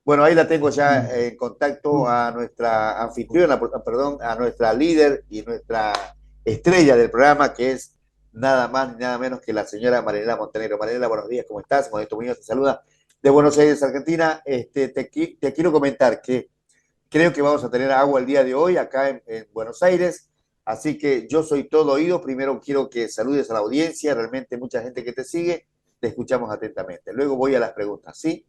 Bueno, ahí la tengo ya en contacto a nuestra anfitriona, perdón, a nuestra líder y nuestra estrella del programa, que es nada más ni nada menos que la señora Mariela Montenegro. Mariela, buenos días, ¿cómo estás? Modesto Muñoz te saluda de Buenos Aires, Argentina. Te quiero comentar que creo que vamos a tener agua el día de hoy acá en Buenos Aires, así que yo soy todo oído. Primero quiero que saludes a la audiencia, realmente mucha gente que te sigue, te escuchamos atentamente. Luego voy a las preguntas, ¿sí?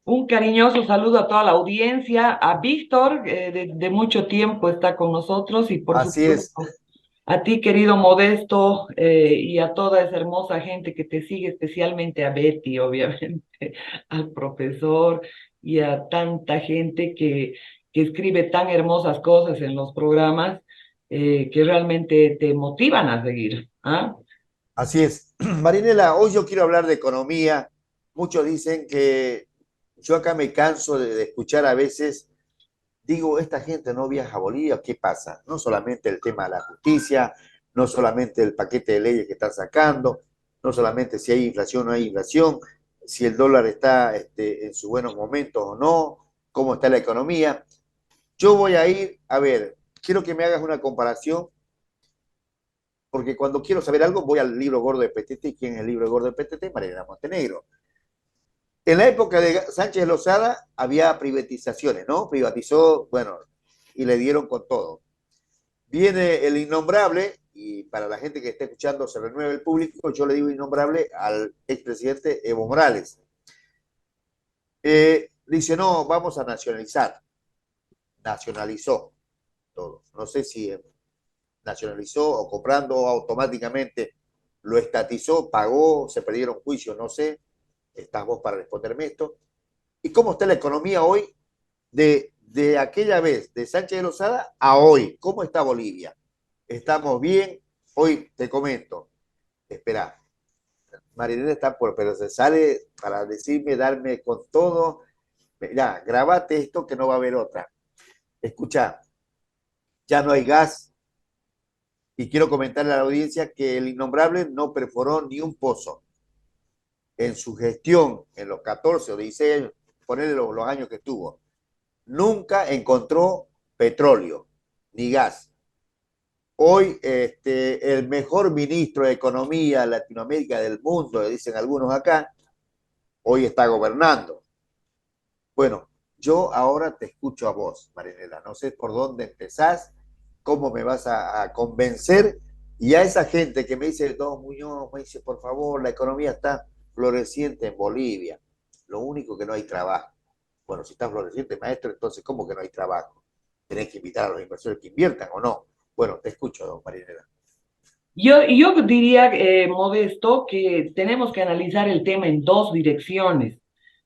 Un cariñoso saludo a toda la audiencia, a Víctor, de mucho tiempo está con nosotros, y por Así es. supuesto a ti, querido Modesto, y a toda esa hermosa gente que te sigue, especialmente a Betty, obviamente, al profesor y a tanta gente que escribe tan hermosas cosas en los programas, que realmente te motivan a seguir. ¿Ah? Así es. Marinela, hoy yo quiero hablar de economía. Muchos dicen que yo acá me canso de escuchar a veces, digo, esta gente no viaja a Bolivia, ¿qué pasa? No solamente el tema de la justicia, no solamente el paquete de leyes que están sacando, no solamente si hay inflación o no hay inflación, si el dólar está en sus buenos momentos o no, cómo está la economía. Yo voy a ir, a ver, quiero que me hagas una comparación porque cuando quiero saber algo voy al libro gordo de PTT. ¿Y quién es el libro gordo de PTT? Mariela Montenegro. En la época de Sánchez Lozada había privatizaciones, ¿no? Privatizó, bueno, y le dieron con todo. Viene el innombrable, y para la gente que está escuchando se renueva el público, yo le digo innombrable al expresidente Evo Morales. Dice, no, vamos a nacionalizar. Nacionalizó todo. No sé si nacionalizó o comprando automáticamente lo estatizó, pagó, se perdieron juicios, no sé. Estás vos para responderme esto. ¿Y cómo está la economía hoy de aquella vez, de Sánchez de Lozada a hoy? ¿Cómo está Bolivia? ¿Estamos bien? Hoy te comento. Espera, Marinela está por, pero se sale para decirme, darme con todo. Mira, grabate esto que no va a haber otra. Escucha, ya no hay gas, y quiero comentarle a la audiencia que el innombrable no perforó ni un pozo en su gestión en los 14 o 16 años, ponerle los años que estuvo. Nunca encontró petróleo ni gas. Hoy el mejor ministro de Economía de Latinoamérica del mundo, le dicen algunos acá, hoy está gobernando. Bueno, yo ahora te escucho a vos, Marinela. No sé por dónde empezás, cómo me vas a convencer. Y a esa gente que me dice, Don Muñoz, me dice, por favor, la economía está floreciente en Bolivia. Lo único que no hay trabajo. Bueno, si está floreciente, maestro, entonces, ¿cómo que no hay trabajo? Tenés que invitar a los inversores que inviertan o no. Bueno, te escucho, don Marinela. Yo diría, Modesto, que tenemos que analizar el tema en dos direcciones,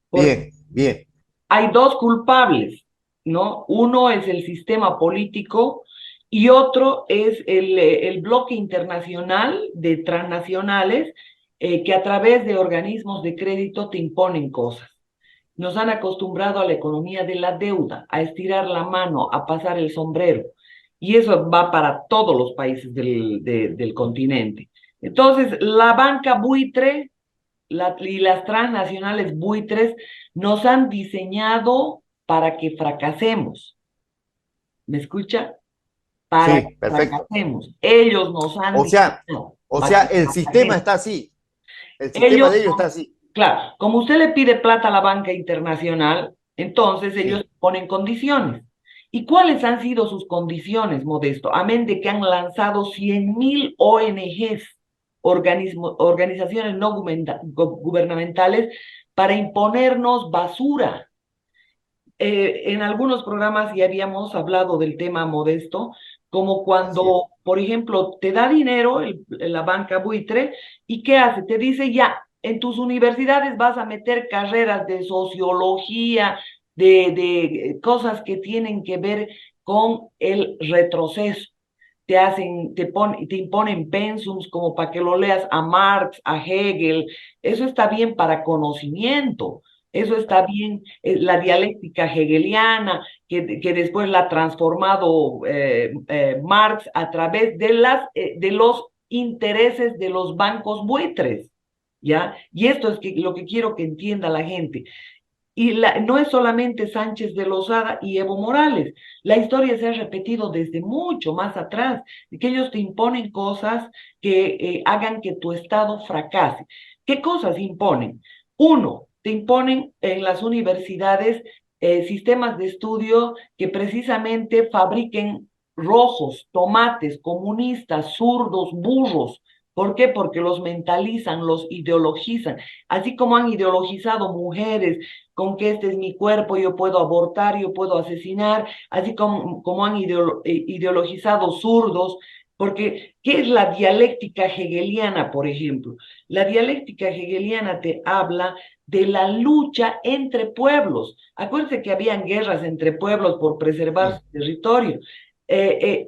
porque Bien, bien. hay dos culpables, ¿no? Uno es el sistema político y otro es el bloque internacional de transnacionales, que a través de organismos de crédito te imponen cosas. Nos han acostumbrado a la economía de la deuda, a estirar la mano, a pasar el sombrero. Y eso va para todos los países del continente. Entonces, la banca buitre y las transnacionales buitres nos han diseñado para que fracasemos. ¿Me escucha? Para que Sí, perfecto. fracasemos. Ellos nos han O sea, diseñado o para sea, que el sistema fracasemos. está así. El sistema Ellos, de ellos está así. claro, como usted le pide plata a la banca internacional, entonces ellos Sí, ponen condiciones. ¿Y cuáles han sido sus condiciones, Modesto? Amén de que han lanzado 100.000 ONGs, organizaciones no gubernamentales, para imponernos basura. En algunos programas ya habíamos hablado del tema, Modesto, como así es. cuando, por ejemplo, te da dinero la banca buitre, y ¿qué hace? Te dice, ya, en tus universidades vas a meter carreras de sociología, de cosas que tienen que ver con el retroceso. Te imponen pensums como para que lo leas a Marx, a Hegel. Eso está bien para conocimiento. Eso está Claro. bien, la dialéctica hegeliana, que después la ha transformado Marx a través de los intereses de los bancos buitres, ¿ya? Y esto es lo que quiero que entienda la gente. Y no es solamente Sánchez de Lozada y Evo Morales, la historia se ha repetido desde mucho más atrás, que ellos te imponen cosas que hagan que tu Estado fracase. ¿Qué cosas imponen? Uno, te imponen en las universidades sistemas de estudio que precisamente fabriquen rojos, tomates, comunistas, zurdos, burros. ¿Por qué? Porque los mentalizan, los ideologizan, así como han ideologizado mujeres con que este es mi cuerpo, yo puedo abortar, yo puedo asesinar, así como han ideologizado zurdos, porque ¿qué es la dialéctica hegeliana, por ejemplo? La dialéctica hegeliana te habla de la lucha entre pueblos. Acuérdense que habían guerras entre pueblos por preservar su territorio.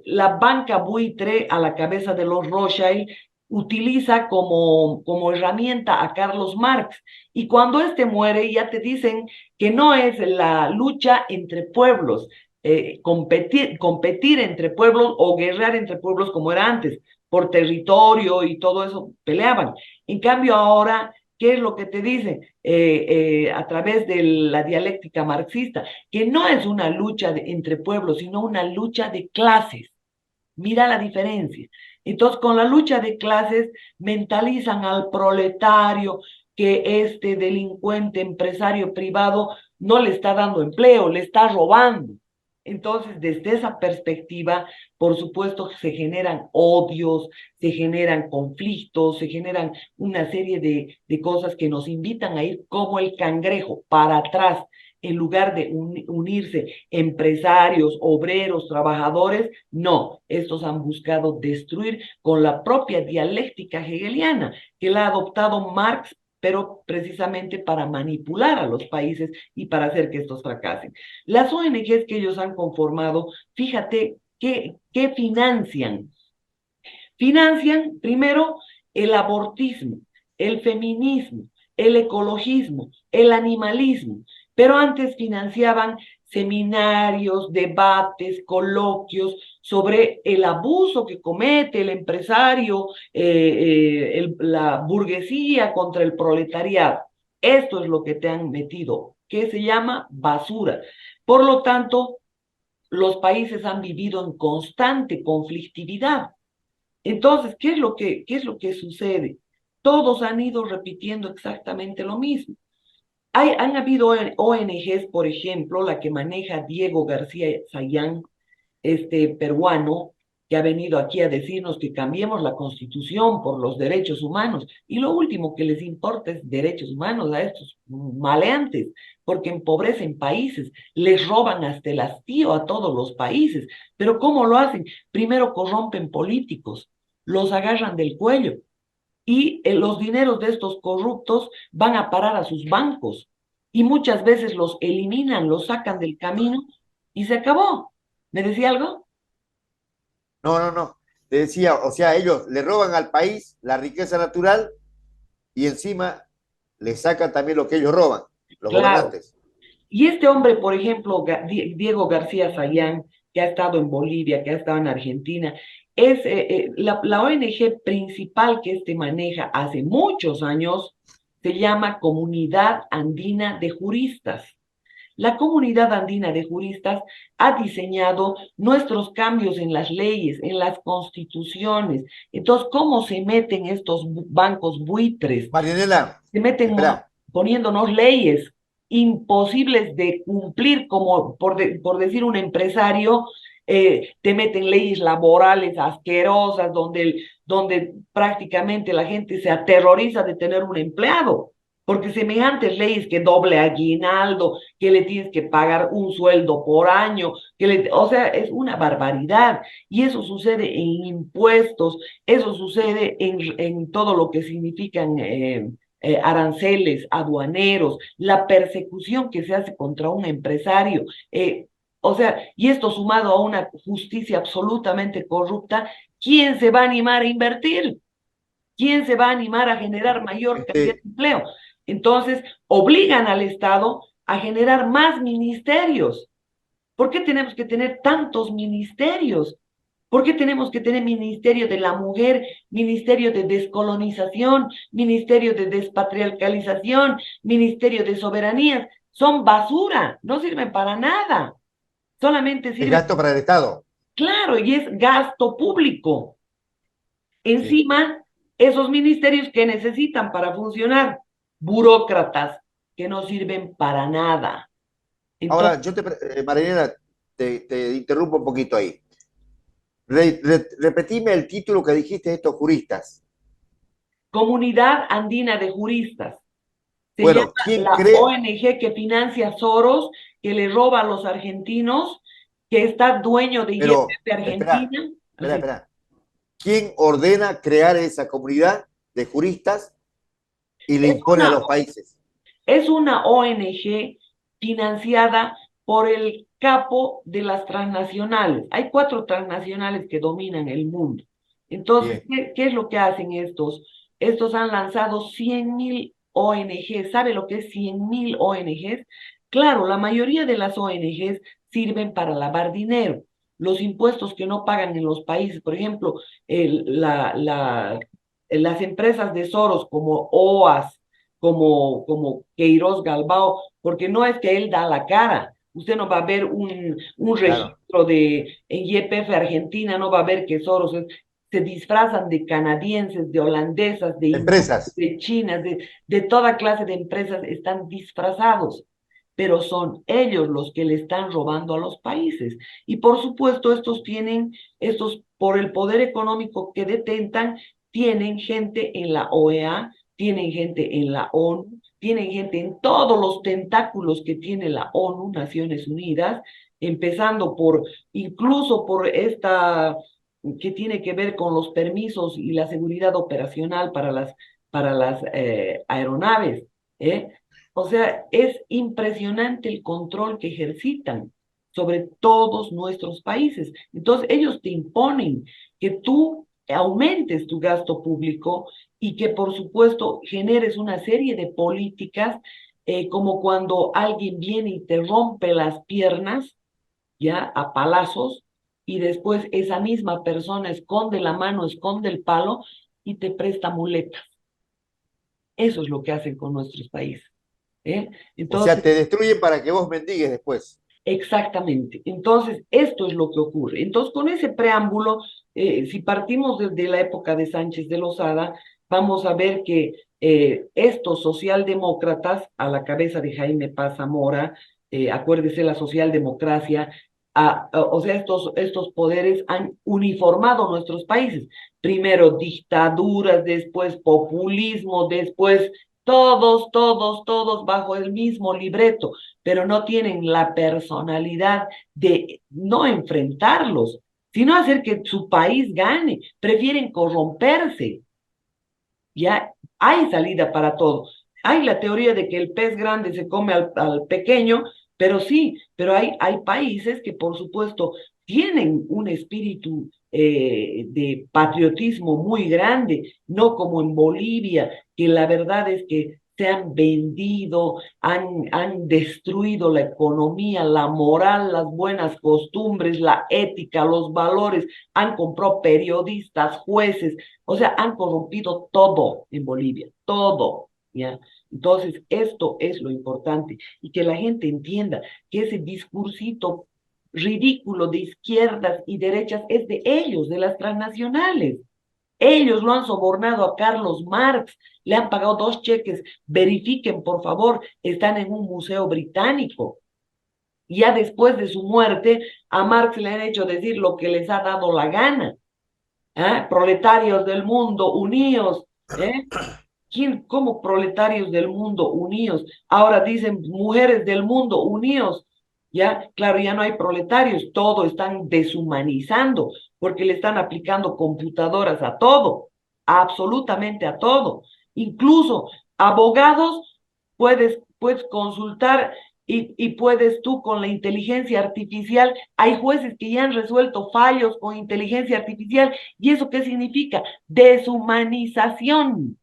La banca buitre a la cabeza de los Rothschild utiliza como herramienta a Carlos Marx. Y cuando este muere, ya te dicen que no es la lucha entre pueblos, competir entre pueblos o guerrear entre pueblos como era antes, por territorio y todo eso peleaban. En cambio, ahora, ¿qué es lo que te dicen? A través de la dialéctica marxista, que no es una lucha entre pueblos, sino una lucha de clases. Mira la diferencia. Entonces, con la lucha de clases, mentalizan al proletario que este delincuente empresario privado no le está dando empleo, le está robando. Entonces, desde esa perspectiva, por supuesto que se generan odios, se generan conflictos, se generan una serie de cosas que nos invitan a ir como el cangrejo para atrás, en lugar de unirse empresarios, obreros, trabajadores. No, estos han buscado destruir con la propia dialéctica hegeliana que la ha adoptado Marx, pero precisamente para manipular a los países y para hacer que estos fracasen. Las ONGs que ellos han conformado, fíjate, ¿qué financian? Financian primero el abortismo, el feminismo, el ecologismo, el animalismo, pero antes financiaban seminarios, debates, coloquios sobre el abuso que comete el empresario, la burguesía contra el proletariado. Esto es lo que te han metido, que se llama basura. Por lo tanto, los países han vivido en constante conflictividad. Entonces, ¿qué es lo que sucede? Todos han ido repitiendo exactamente lo mismo. Han habido ONGs, por ejemplo, la que maneja Diego García Sayán, este peruano, que ha venido aquí a decirnos que cambiemos la constitución por los derechos humanos. Y lo último que les importa es derechos humanos a estos maleantes, porque empobrecen países, les roban hasta el hastío a todos los países. Pero ¿cómo lo hacen? Primero corrompen políticos, los agarran del cuello y los dineros de estos corruptos van a parar a sus bancos y muchas veces los eliminan, los sacan del camino y se acabó. ¿Me decía algo? No, no, no. Te decía, o sea, ellos le roban al país la riqueza natural y encima le sacan también lo que ellos roban, los Claro. gobernantes. Y este hombre, por ejemplo, Diego García Sayán, que ha estado en Bolivia, que ha estado en Argentina, es la ONG principal que este maneja hace muchos años, se llama Comunidad Andina de Juristas. La Comunidad Andina de Juristas ha diseñado nuestros cambios en las leyes, en las constituciones. Entonces, ¿cómo se meten estos bancos buitres? Marianela, Se meten espera, poniéndonos leyes imposibles de cumplir, como por decir un empresario, te meten leyes laborales asquerosas donde prácticamente la gente se aterroriza de tener un empleado, porque semejantes leyes que doble aguinaldo, que le tienes que pagar un sueldo por año, o sea, es una barbaridad. Y eso sucede en impuestos, eso sucede en todo lo que significan aranceles, aduaneros, la persecución que se hace contra un empresario. O sea, y esto sumado a una justicia absolutamente corrupta, ¿quién se va a animar a invertir? ¿Quién se va a animar a generar mayor cantidad este, de empleo? Entonces, obligan al Estado a generar más ministerios. ¿Por qué tenemos que tener tantos ministerios? ¿Por qué tenemos que tener Ministerio de la Mujer, Ministerio de Descolonización, Ministerio de Despatriarcalización, Ministerio de Soberanías? son basura, no sirven para nada, solamente Es sirven, gasto para el Estado. claro, y es gasto público. Sí. Encima, esos ministerios que necesitan para funcionar, burócratas que no sirven para nada. Entonces, Ahora, Marinela, te interrumpo un poquito ahí. Repetime el título que dijiste de estos juristas. Comunidad Andina de Juristas. Se llama Bueno, ¿quién la cree? ONG que financia Soros, que le roba a los argentinos, que está dueño de Pero, YPF espera, Argentina. espera, espera. ¿Quién ordena crear esa comunidad de juristas y le Es impone a una, los países? es una ONG financiada por el capo de las transnacionales. Hay 4 transnacionales que dominan el mundo. Entonces, Bien, ¿qué es lo que hacen estos? Estos han lanzado 100.000 ONGs. ¿Sabe lo que es 100.000 ONGs? Claro, la mayoría de las ONGs sirven para lavar dinero. Los impuestos que no pagan en los países, por ejemplo, las empresas de Soros como OAS, como Queiroz Galbao, porque no es que él da la cara. Usted no va a ver un claro. registro en YPF Argentina, no va a ver que Soros se disfrazan de canadienses, de holandesas, de hindúes, Empresas. de chinas, de toda clase de empresas están disfrazados, pero son ellos los que le están robando a los países. Y por supuesto, estos por el poder económico que detentan, tienen gente en la OEA, tienen gente en la ONU, tienen gente en todos los tentáculos que tiene la ONU, Naciones Unidas, empezando incluso por esta que tiene que ver con los permisos y la seguridad operacional para las aeronaves, ¿eh? O sea, es impresionante el control que ejercitan sobre todos nuestros países. Entonces, ellos te imponen que tú aumentes tu gasto público y que, por supuesto, generes una serie de políticas, como cuando alguien viene y te rompe las piernas, ya a palazos, y después esa misma persona esconde la mano, esconde el palo y te presta muletas. Eso es lo que hacen con nuestros países, ¿eh? O sea, Entonces, te destruyen para que vos mendigues después. exactamente. Entonces, esto es lo que ocurre. Entonces, con ese preámbulo, si partimos desde la época de Sánchez de Lozada, vamos a ver que estos socialdemócratas, a la cabeza de Jaime Paz Zamora, acuérdese la socialdemocracia, o sea, estos poderes han uniformado nuestros países. Primero dictaduras, después populismo, después todos bajo el mismo libreto, pero no tienen la personalidad de no enfrentarlos, sino hacer que su país gane. Prefieren corromperse. Ya hay salida para todo. Hay la teoría de que el pez grande se come al pequeño, pero sí, pero hay países que por supuesto tienen un espíritu de patriotismo muy grande, no como en Bolivia, que la verdad es que se han vendido, han destruido la economía, la moral, las buenas costumbres, la ética, los valores, han comprado periodistas, jueces, o sea, han corrompido todo en Bolivia, todo, ¿ya? Entonces, esto es lo importante y que la gente entienda que ese discursito ridículo de izquierdas y derechas es de ellos, de las transnacionales. Ellos lo han sobornado a Carlos Marx, le han pagado 2 cheques, verifiquen por favor, están en un museo británico. Ya después de su muerte, a Marx le han hecho decir lo que les ha dado la gana. Proletarios del mundo, unidos, ¿eh? ¿Cómo proletarios del mundo unidos? Ahora dicen mujeres del mundo unidos, ya, claro, ya no hay proletarios, todo están deshumanizando, porque le están aplicando computadoras a todo, absolutamente a todo. Incluso abogados puedes consultar y puedes tú con la inteligencia artificial, hay jueces que ya han resuelto fallos con inteligencia artificial, ¿y eso qué significa? Deshumanización.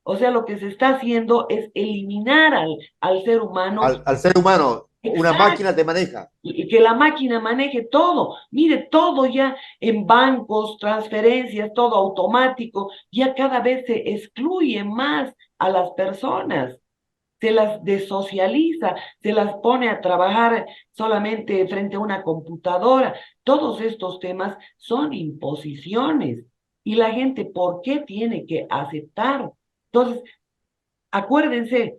O sea, lo que se está haciendo es eliminar al ser humano. Al ser humano, una Exacto. máquina te maneja. Y que la máquina maneje todo. Mire, todo ya en bancos, transferencias, todo automático. Ya cada vez se excluye más a las personas. se las desocializa, se las pone a trabajar solamente frente a una computadora. Todos estos temas son imposiciones. Y la gente, ¿por qué tiene que aceptar? Entonces, acuérdense,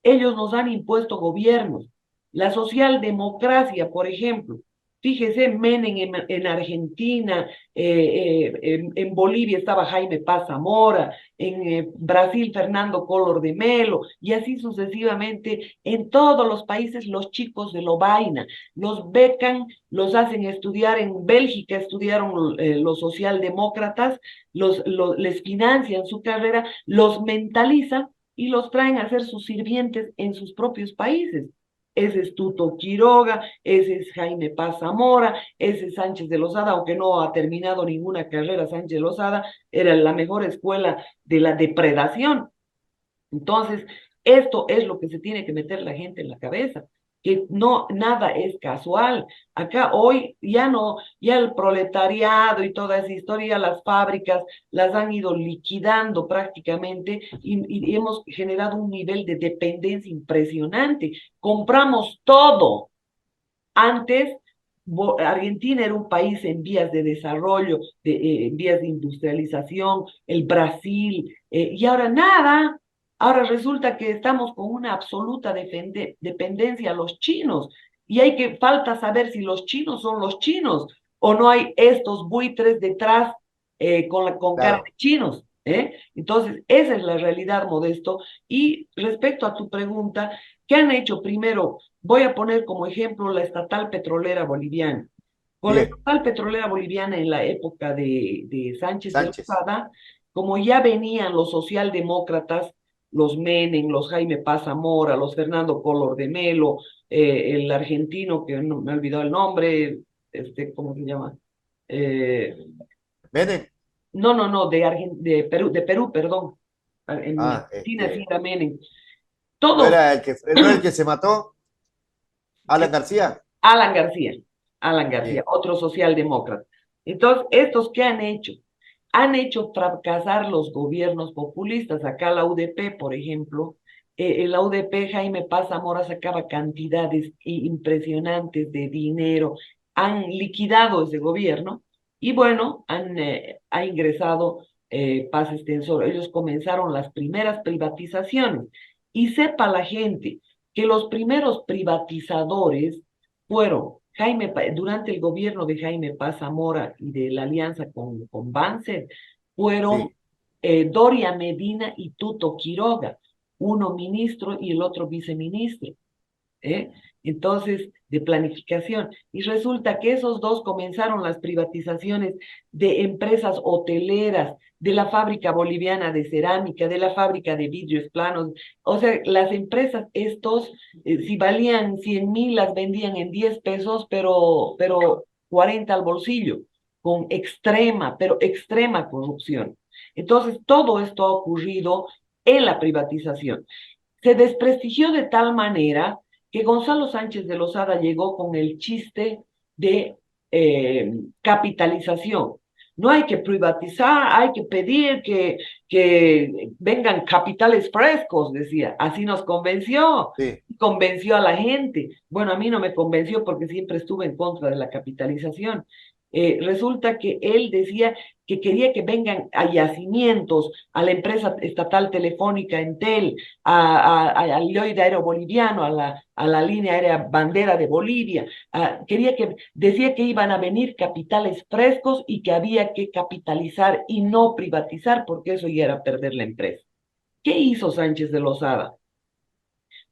ellos nos han impuesto gobiernos. La socialdemocracia, por ejemplo, fíjese, Menem en Argentina, en Bolivia estaba Jaime Paz Zamora, en Brasil Fernando Collor de Mello, y así sucesivamente. En todos los países los chicos de Lovaina los becan, los hacen estudiar. En Bélgica estudiaron los socialdemócratas, les financian su carrera, los mentalizan y los traen a ser sus sirvientes en sus propios países. Ese es Tuto Quiroga, ese es Jaime Paz Zamora, ese es Sánchez de Lozada, aunque no ha terminado ninguna carrera Sánchez de Lozada, era la mejor escuela de la depredación. Entonces, esto es lo que se tiene que meter la gente en la cabeza, que no, nada es casual. Acá hoy ya no, ya el proletariado y toda esa historia, las fábricas las han ido liquidando prácticamente y hemos generado un nivel de dependencia impresionante. Compramos todo. Antes, Argentina era un país en vías de desarrollo, en vías de industrialización, el Brasil, y ahora nada. Ahora resulta que estamos con una absoluta dependencia a los chinos y falta saber si los chinos son los chinos o no hay estos buitres detrás con cara Claro, de chinos. Entonces, esa es la realidad, Modesto. Y respecto a tu pregunta, ¿qué han hecho primero? Voy a poner como ejemplo la estatal petrolera boliviana. Con la bien, estatal petrolera boliviana en la época de Sánchez de Sánchez, Lozada, como ya venían los socialdemócratas, los Menem, los Jaime Paz Zamora, los Fernando Collor de Mello, el argentino, que no me he olvidado el nombre, ¿cómo se llama? Eh, Menem, no, no, no, de Perú, perdón. En Argentina sí era Menem. Todos, no era el que se mató, Alan García. Alan García, Alan García, Bien, otro socialdemócrata. Entonces, ¿estos qué han hecho? Han hecho fracasar los gobiernos populistas. Acá la UDP, por ejemplo, en la UDP Jaime Paz Zamora sacaba cantidades impresionantes de dinero. Han liquidado ese gobierno y bueno, ha ingresado Paz Extensor. Ellos comenzaron las primeras privatizaciones. Y sepa la gente que los primeros privatizadores fueron durante el gobierno de Jaime Paz Zamora y de la alianza con Banzer, fueron sí. Doria Medina y Tuto Quiroga, uno ministro y el otro viceministro. ¿eh? Entonces, de planificación. Y resulta que esos dos comenzaron las privatizaciones de empresas hoteleras, de la fábrica boliviana de cerámica, de la fábrica de vidrios planos. O sea, las empresas, si valían 100.000, las vendían en 10 pesos, pero 40 al bolsillo, con extrema, pero extrema corrupción. Entonces, todo esto ha ocurrido en la privatización. Se desprestigió de tal manera que Gonzalo Sánchez de Lozada llegó con el chiste de capitalización. No hay que privatizar, hay que pedir que vengan capitales frescos, decía. Así nos Sí, convenció a la gente. Bueno, a mí no me convenció porque siempre estuve en contra de la capitalización. Resulta que él decía que quería que vengan a yacimientos, a la empresa estatal telefónica Entel, al Lloyd Aéreo Boliviano, a la línea aérea Bandera de Bolivia. Decía que iban a venir capitales frescos y que había que capitalizar y no privatizar, porque eso ya era perder la empresa. ¿Qué hizo Sánchez de Lozada?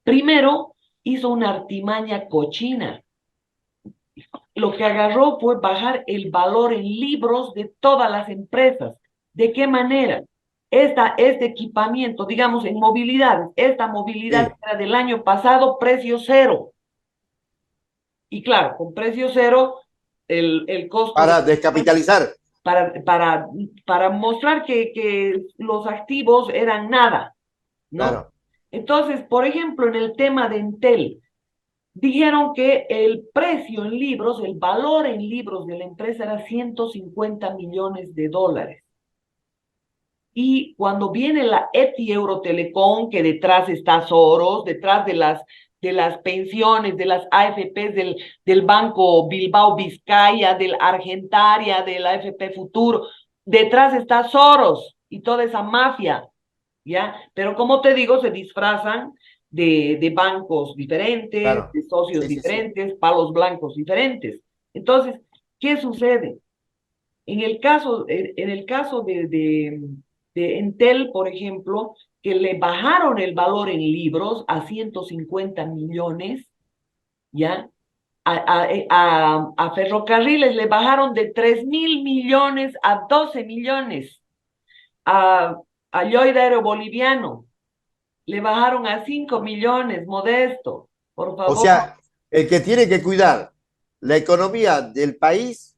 Primero, hizo una artimaña cochina. Lo que agarró fue bajar el valor en libros de todas las empresas. ¿De qué manera? Este equipamiento, digamos, en movilidad, esta movilidad sí. era del año pasado, precio cero. Y claro, con precio cero, el costo Para descapitalizar. para, para, para mostrar que los activos eran nada, ¿no? Claro. Entonces, por ejemplo, en el tema de Entel, dijeron que el precio en libros, el valor en libros de la empresa era 150 millones de dólares. Y cuando viene la ETI Eurotelecom, que detrás está Soros, detrás de las pensiones, de las AFPs del Banco Bilbao Vizcaya, del Argentaria, de la AFP Futuro, detrás está Soros y toda esa mafia, ¿ya? Pero como te digo, se disfrazan de bancos diferentes, Claro, de socios sí, sí, sí. diferentes, palos blancos diferentes. Entonces, ¿qué sucede? En el caso de Entel, por ejemplo, que le bajaron el valor en libros a 150 millones, ¿ya? A Ferrocarriles le bajaron de 3.000 millones a 12 millones. A Lloyd Aero Boliviano le bajaron a 5 millones, Modesto, por O favor. sea, el que tiene que cuidar la economía del país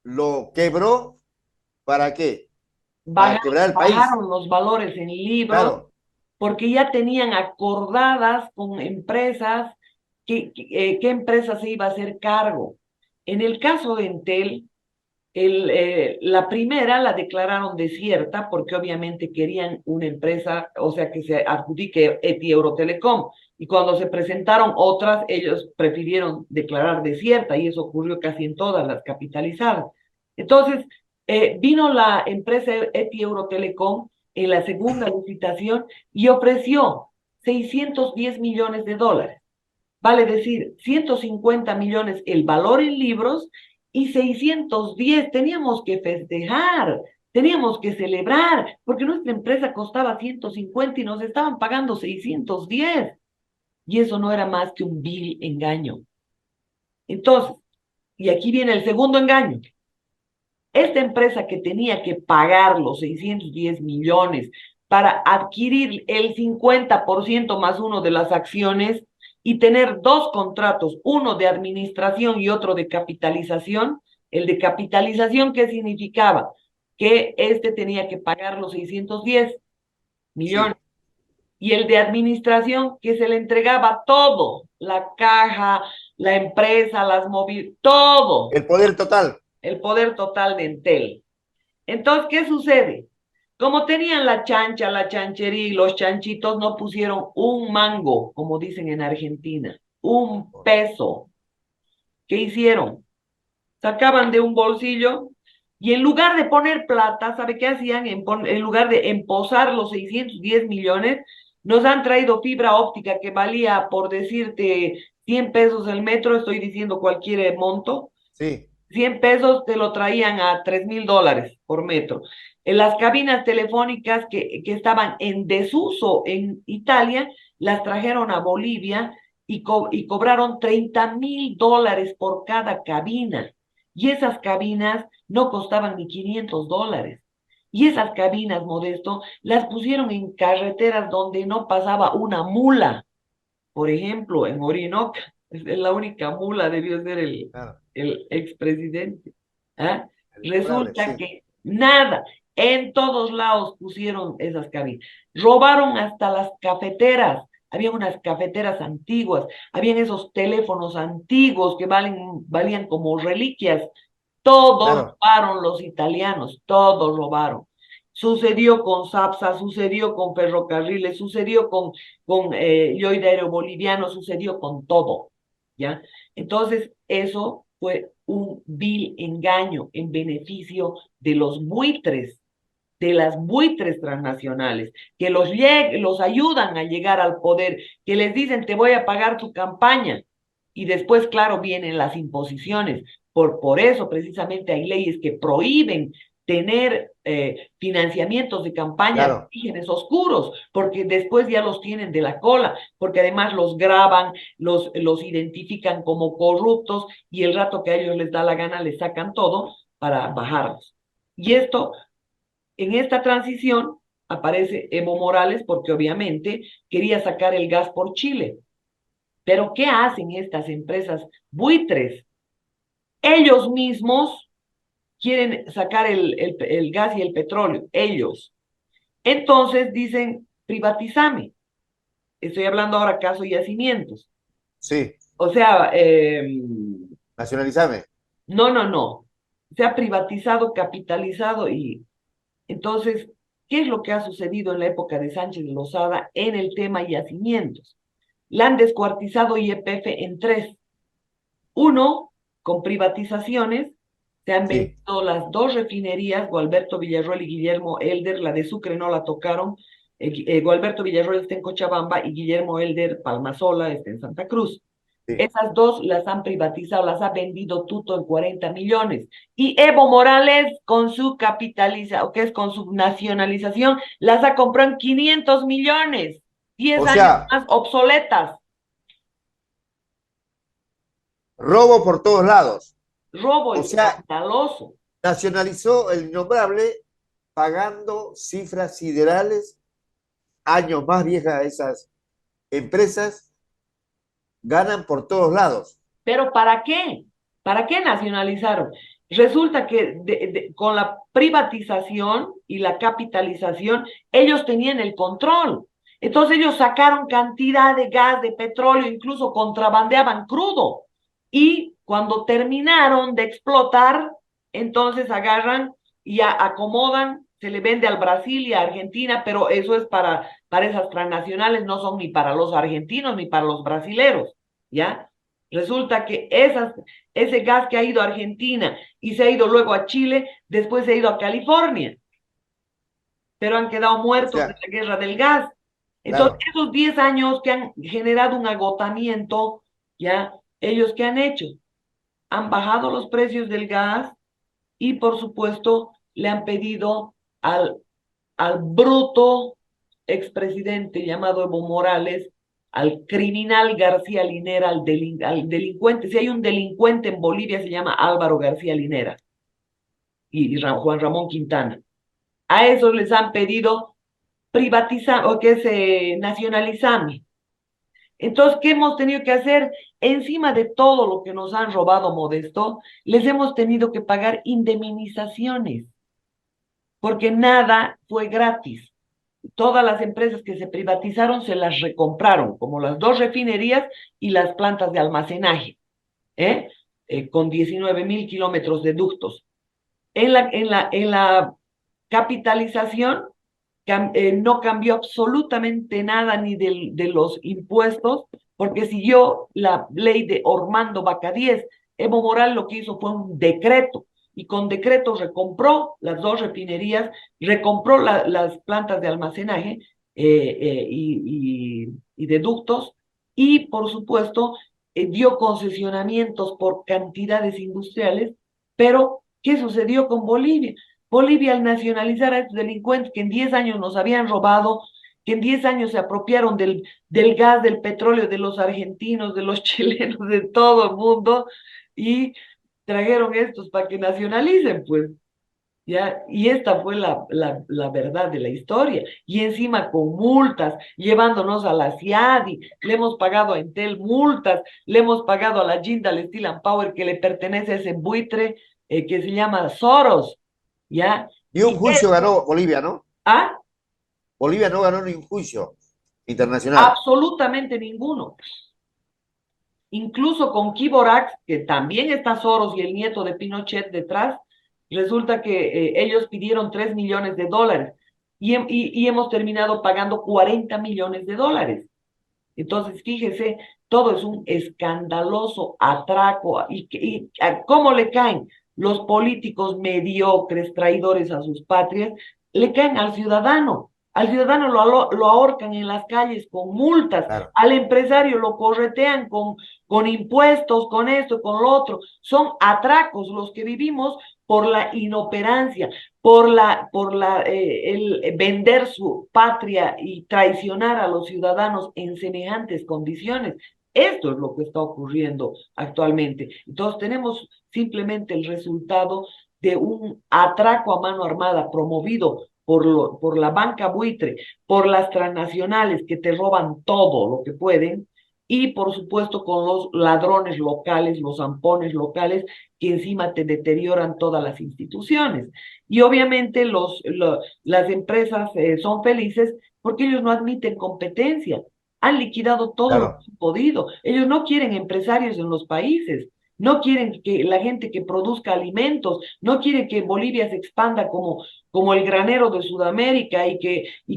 lo quebró. ¿Para qué? Para quebrar el país. Bajaron los valores en libros Claro. porque ya tenían acordadas con empresas qué empresa se iba a hacer cargo. En el caso de Entel, la primera la declararon desierta porque obviamente querían una empresa, o sea, que se adjudique ETI Eurotelecom. Y cuando se presentaron otras, ellos prefirieron declarar desierta y eso ocurrió casi en todas las capitalizadas. Entonces, vino la empresa ETI Eurotelecom en la segunda licitación y ofreció 610 millones de dólares. Vale decir, 150 millones el valor en libros y 610 teníamos que festejar, teníamos que celebrar, porque nuestra empresa costaba 150 y nos estaban pagando 610. Y eso no era más que un vil engaño. Entonces, y aquí viene el segundo engaño. Esta empresa que tenía que pagar los 610 millones para adquirir el 50% más uno de las acciones y tener dos contratos, uno de administración y otro de capitalización. El de capitalización, ¿qué significaba? Que este tenía que pagar los 610 millones. Sí. Y el de administración, que se le entregaba todo, la caja, la empresa, las móviles, todo, El poder total. el poder total de Entel. Entonces, ¿qué sucede? Como tenían la chancha, la chanchería y los chanchitos, no pusieron un mango, como dicen en Argentina, un peso. ¿Qué hicieron? Sacaban de un bolsillo y en lugar de poner plata, ¿sabe qué hacían? En lugar de emposar los 610 millones, nos han traído fibra óptica que valía, por decirte, 100 pesos el metro, estoy diciendo cualquier monto, Sí. 100 pesos te lo traían a 3.000 dólares por metro. En las cabinas telefónicas que estaban en desuso en Italia, las trajeron a Bolivia y cobraron 30.000 dólares por cada cabina. Y esas cabinas no costaban ni 500 dólares. Y esas cabinas, Modesto, las pusieron en carreteras donde no pasaba una mula. Por ejemplo, en Orinoca, es la única mula debió ser Claro. el expresidente. ¿Ah? El innombrable, Resulta sí. que nada, en todos lados pusieron esas cabinas. Robaron hasta las cafeteras. Había unas cafeteras antiguas, habían esos teléfonos antiguos que valían como reliquias. Todos Claro. robaron los italianos, todos robaron. Sucedió con SAPSA, sucedió con ferrocarriles, sucedió con Lloyd Aero Boliviano, sucedió con todo, ¿ya? Entonces, eso fue un vil engaño en beneficio de los buitres, de las buitres transnacionales, que los ayudan a llegar al poder, que les dicen, te voy a pagar tu campaña. Y después, claro, vienen las imposiciones. Por eso, precisamente, hay leyes que prohíben tener financiamientos de campaña de Claro. orígenes oscuros, porque después ya los tienen de la cola, porque además los graban, los identifican como corruptos y el rato que a ellos les da la gana les sacan todo para bajarlos. Y esto en esta transición aparece Evo Morales porque obviamente quería sacar el gas por Chile. Pero ¿qué hacen estas empresas buitres? Ellos mismos quieren sacar el gas y el petróleo, ellos. Entonces dicen, privatizame. Estoy hablando ahora caso yacimientos. Sí. O sea, Nacionalizame. no. Se ha privatizado, capitalizado y Entonces, ¿qué es lo que ha sucedido en la época de Sánchez de Lozada en el tema yacimientos? La han descuartizado YPF en tres. Uno, con privatizaciones, se han Sí, vendido las dos refinerías, Gualberto Villarroel y Guillermo Elder, la de Sucre no la tocaron, Gualberto Villarroel está en Cochabamba y Guillermo Elder Palmasola está en Santa Cruz. sí. Esas dos las han privatizado, las ha vendido Tuto en 40 millones. Y Evo Morales, con su capitalización, que es con su nacionalización, las ha comprado en 500 millones. 10 O años sea, más obsoletas. robo por todos lados. Robo O sea, escandaloso. nacionalizó el innombrable pagando cifras siderales, años más viejas esas empresas, ganan por todos lados. Pero ¿para qué? ¿Para qué nacionalizaron? Resulta que con la privatización y la capitalización, ellos tenían el control. Entonces ellos sacaron cantidad de gas, de petróleo, incluso contrabandeaban crudo. Y cuando terminaron de explotar, entonces agarran y acomodan, se le vende al Brasil y a Argentina, pero eso es para esas transnacionales, no son ni para los argentinos ni para los brasileros, ¿ya? Resulta que ese gas que ha ido a Argentina y se ha ido luego a Chile, después se ha ido a California, pero han quedado O muertos de sea, la guerra del gas. Entonces, claro, esos 10 años que han generado un agotamiento, ¿ya? ¿Ellos qué han hecho? Han bajado los precios del gas y, por supuesto, le han pedido al bruto expresidente llamado Evo Morales, al criminal García Linera, al delincuente. Si hay un delincuente en Bolivia, se llama Álvaro García Linera y Juan Ramón Quintana. A esos les han pedido privatizar o que se nacionalizan. Entonces, ¿qué hemos tenido que hacer? Encima de todo lo que nos han robado, Modesto, les hemos tenido que pagar indemnizaciones, porque nada fue gratis. Todas las empresas que se privatizaron se las recompraron, como las dos refinerías y las plantas de almacenaje, ¿eh? Con 19.000 kilómetros de ductos. En la capitalización no cambió absolutamente nada ni de los impuestos, porque siguió la ley de Ormando Bacadíez. Evo Morales lo que hizo fue un decreto, y con decreto recompró las dos refinerías, recompró las plantas de almacenaje y de ductos, y por supuesto dio concesionamientos por cantidades industriales, pero ¿qué sucedió con Bolivia? Bolivia, al nacionalizar a estos delincuentes que en 10 años nos habían robado, que en 10 años se apropiaron del gas, del petróleo, de los argentinos, de los chilenos, de todo el mundo, y trajeron estos para que nacionalicen, pues. ¿Ya? Y esta fue la verdad de la historia. Y encima con multas, llevándonos a la CIADI, le hemos pagado a Entel multas, le hemos pagado a la Jindal Steel and Power que le pertenece a ese buitre que se llama Soros, ¿ya? y un Y juicio ganó Bolivia, ¿no? ¿ah? Bolivia no ganó ni un juicio internacional. Absolutamente ninguno. Incluso con Kiborax, que también está Soros y el nieto de Pinochet detrás, resulta que ellos pidieron 3 millones de dólares y hemos terminado pagando 40 millones de dólares. Entonces, fíjese, todo es un escandaloso atraco. ¿Y cómo le caen los políticos mediocres, traidores a sus patrias? Le caen al ciudadano. Al ciudadano lo ahorcan en las calles con multas, Claro. al empresario lo corretean con impuestos, con esto, con lo otro. Son atracos los que vivimos por la inoperancia, el vender su patria y traicionar a los ciudadanos en semejantes condiciones. Esto es lo que está ocurriendo actualmente. Entonces tenemos simplemente el resultado de un atraco a mano armada promovido por la banca buitre, por las transnacionales que te roban todo lo que pueden, y por supuesto con los ladrones locales, los zampones locales, que encima te deterioran todas las instituciones. Y obviamente las empresas son felices porque ellos no admiten competencia. Han liquidado todo lo Claro. que han podido. Ellos no quieren empresarios en los países. no quieren que la gente que produzca alimentos, no quieren que Bolivia se expanda como el granero de Sudamérica y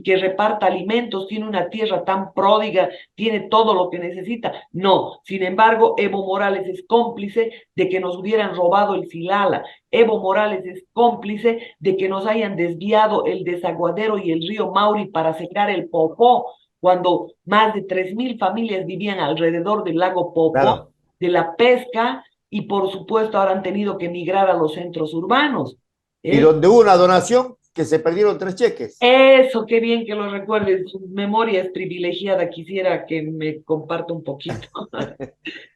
que reparta alimentos, tiene una tierra tan pródiga, tiene todo lo que necesita. No, sin embargo, Evo Morales es cómplice de que nos hubieran robado el Silala. Evo Morales es cómplice de que nos hayan desviado el desaguadero y el río Mauri para secar el Popó, cuando más de 3.000 familias vivían alrededor del lago Popó, Claro. de la pesca, y por supuesto ahora han tenido que migrar a los centros urbanos. Y ¿Eh? donde hubo una donación que se perdieron 3 cheques. Eso, qué bien que lo recuerdes. Su memoria es privilegiada. Quisiera que me comparta un poquito. Lo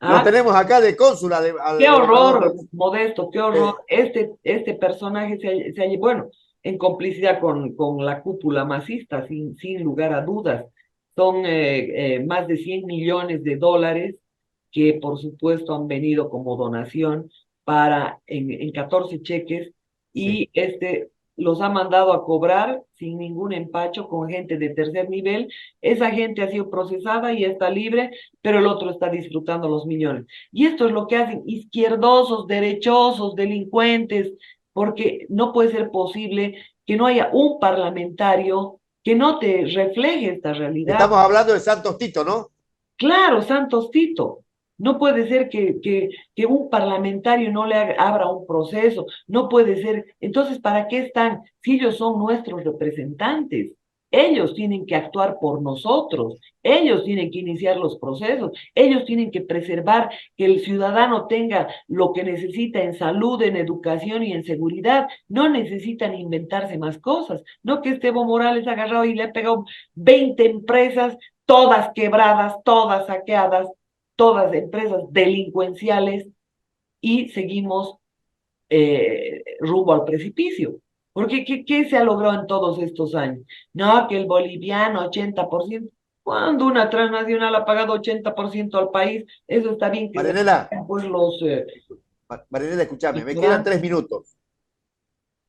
¿Ah? tenemos acá de cónsula Qué al embajador. horror, Modesto, qué horror. Eh, Este personaje bueno, en complicidad con la cúpula masista, sin lugar a dudas. Son más de 100 millones de dólares que, por supuesto, han venido como donación en 14 cheques, sí. y los ha mandado a cobrar sin ningún empacho con gente de tercer nivel. Esa gente ha sido procesada y está libre, pero el otro está disfrutando los millones. Y esto es lo que hacen izquierdosos, derechosos, delincuentes, porque no puede ser posible que no haya un parlamentario que no te refleje esta realidad. Estamos hablando de Santos Tito, ¿no? Claro, Santos Tito. No puede ser que un parlamentario no le abra un proceso, no puede ser. Entonces, ¿para qué están? Si ellos son nuestros representantes, ellos tienen que actuar por nosotros, ellos tienen que iniciar los procesos, ellos tienen que preservar que el ciudadano tenga lo que necesita en salud, en educación y en seguridad. No necesitan inventarse más cosas. No que Evo Morales ha agarrado y le ha pegado 20 empresas, todas quebradas, todas saqueadas, todas empresas delincuenciales, y seguimos rumbo al precipicio. Porque ¿qué se ha logrado en todos estos años? No, que el boliviano 80%. Cuando una transnacional ha pagado 80% al país, eso está bien que lo Marianela, paguen, pues los Marianela, escúchame, me quedan ignorantes. 3 minutos.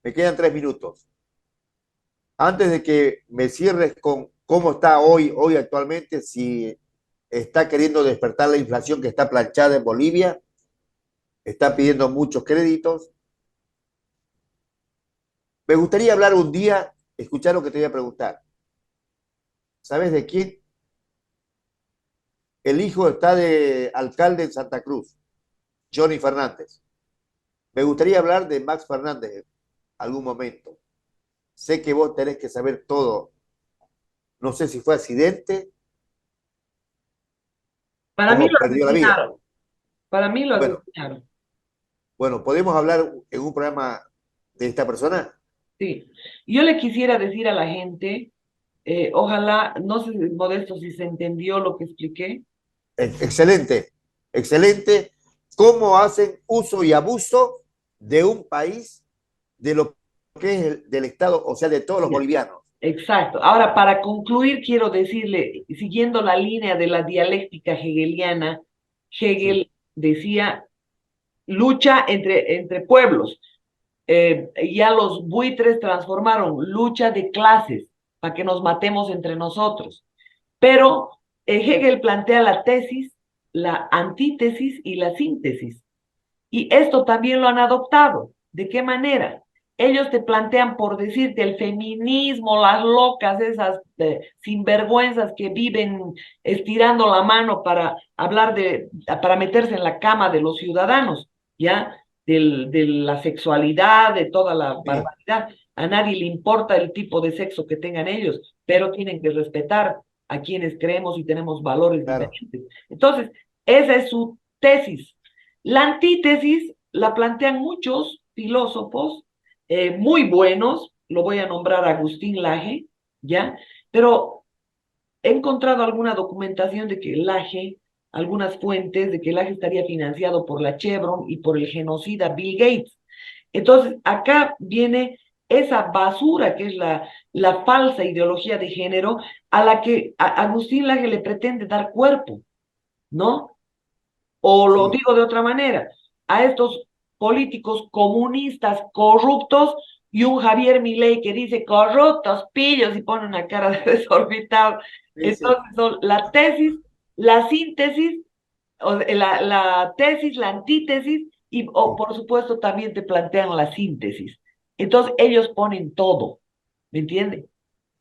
Me quedan 3 minutos. Antes de que me cierres con cómo está hoy actualmente, si está queriendo despertar la inflación que está planchada en Bolivia, está pidiendo muchos créditos. Me gustaría hablar un día, escuchar lo que te voy a preguntar. ¿Sabes de quién? El hijo está de alcalde en Santa Cruz, Johnny Fernández. Me gustaría hablar de Max Fernández en algún momento. Sé que vos tenés que saber todo. No sé si fue accidente Para mí o lo perdió la vida. asesinaron. Para mí lo Bueno, asesinaron. bueno, ¿podemos hablar en un programa de esta persona? Sí. Yo le quisiera decir a la gente, ojalá, no sé, Modesto, si se entendió lo que expliqué. Excelente, excelente. ¿Cómo hacen uso y abuso de un país, de lo que es del Estado, o sea, de todos los Ya. bolivianos? Exacto. Ahora, para concluir, quiero decirle, siguiendo la línea de la dialéctica hegeliana, Sí, Hegel decía lucha entre pueblos. Ya los buitres transformaron lucha de clases para que nos matemos entre nosotros. Pero Hegel plantea la tesis, la antítesis y la síntesis. Y esto también lo han adoptado. ¿De qué manera? Ellos te plantean, por decirte, el feminismo, las locas, esas sinvergüenzas que viven estirando la mano para hablar para meterse en la cama de los ciudadanos, ¿ya? De la sexualidad, de toda la sí, barbaridad. A nadie le importa el tipo de sexo que tengan ellos, pero tienen que respetar a quienes creemos y tenemos valores claro. diferentes. Entonces, esa es su tesis. La antítesis la plantean muchos filósofos muy buenos, lo voy a nombrar Agustín Laje, ¿ya? Pero he encontrado alguna documentación de que Laje, algunas fuentes de que Laje estaría financiado por la Chevron y por el genocida Bill Gates. Entonces, acá viene esa basura que es la falsa ideología de género a la que Agustín Laje le pretende dar cuerpo, ¿no? O lo Sí, digo de otra manera, a estos políticos comunistas corruptos y un Javier Milei que dice corruptos, pillos y pone una cara de desorbitado. sí, sí. Entonces son la tesis, la síntesis la tesis, la antítesis, y Sí, por supuesto también te plantean la síntesis. Entonces ellos ponen todo, ¿me entiendes?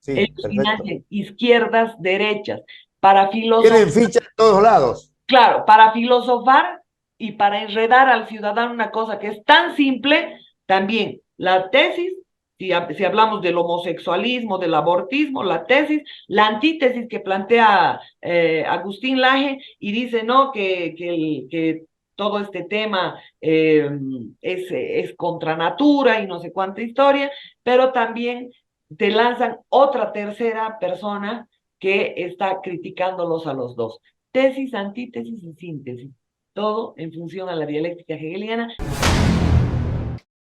sí, Ellos perfecto. financian izquierdas, derechas, para filosofar, Tienen ficha en todos lados. claro, para filosofar y para enredar al ciudadano una cosa que es tan simple, también la tesis, si hablamos del homosexualismo, del abortismo, la tesis, la antítesis que plantea Agustín Laje y dice, ¿no? Que todo este tema es contra natura y no sé cuánta historia, pero también te lanzan otra tercera persona que está criticándolos a los dos. Tesis, antítesis y síntesis. Todo en función a la dialéctica hegeliana.